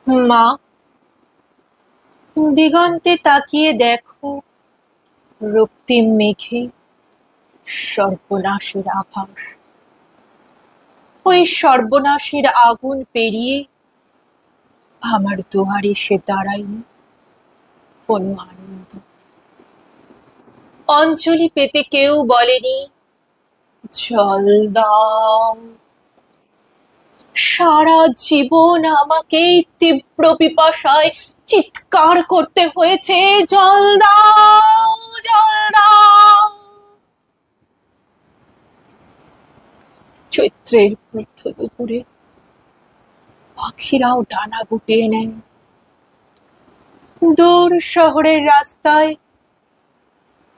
মা, দিগন্তে তাকিয়ে দেখো, রক্তিম মেঘে সর্বনাশের আভাস। ওই সর্বনাশের আগুন পেরিয়ে আমার দুয়ারে এসে দাঁড়ায়নি কোনো আনন্দ। অঞ্জলি পেতে কেউ বলেনি জল দাও। সারা জীবন আমাকে তীব্র পিপাসায় চিৎকার করতে হয়েছে, জল দাও, জল দাও। চৈত্রের মধ্য দুপুরে পাখিরাও ডানা গুটিয়ে নেয়। দূর শহরের রাস্তায়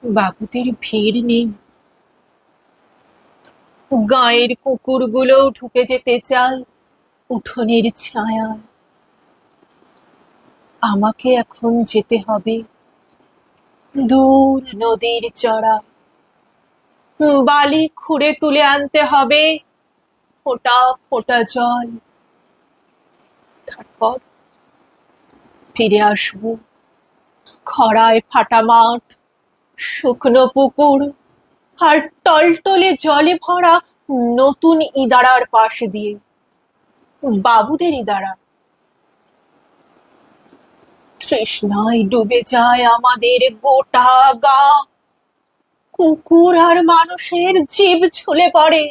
বাবুদের ভিড় নেই। গাঁয়ের কুকুরগুলো ঢুকে যেতে চায় উঠোনের ছায়ায়। আমাকে এখন যেতে হবে দূর নদীর চড়া, বালি খুঁড়ে তুলে আনতে হবে ফোঁটা ফোঁটা জল। তারপর ফিরে আসবো খরায় ফাটা মাঠ, শুকনো পুকুর আর টলটলে জলে ভরা নতুন ইদারার পাশ দিয়ে, বাবুদের ইদারা। তৃষ্ণায় ডুবে যায় আমাদের গোটা গা। কুকুর আর মানুষের জীব ঝুলে পড়ে,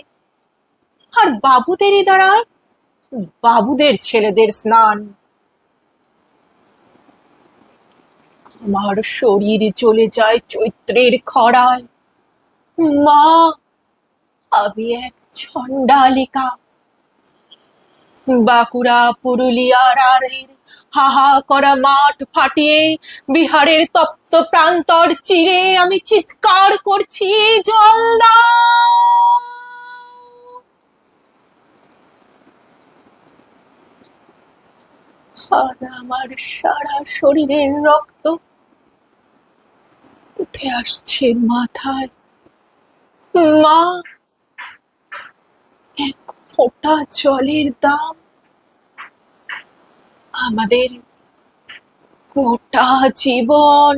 আর বাবুদের ইদারায় বাবুদের ছেলেদের স্নান। আমার শরীর চলে যায় চৈত্রের খরায়। মা, আমি এক চণ্ডালিকা। বাঁকুড়া পুরুলিয়ার আড়ের হাহা করা মাঠ ফাটিয়ে বিহারের তপ্ত প্রান্তর চিরে আমি চিৎকার করছি, জল দাও। আর আমার সারা শরীরের রক্ত উঠে আসছে মাথায়। মা, এক ফোঁটা জলের দাম আমাদের গোটা জীবন।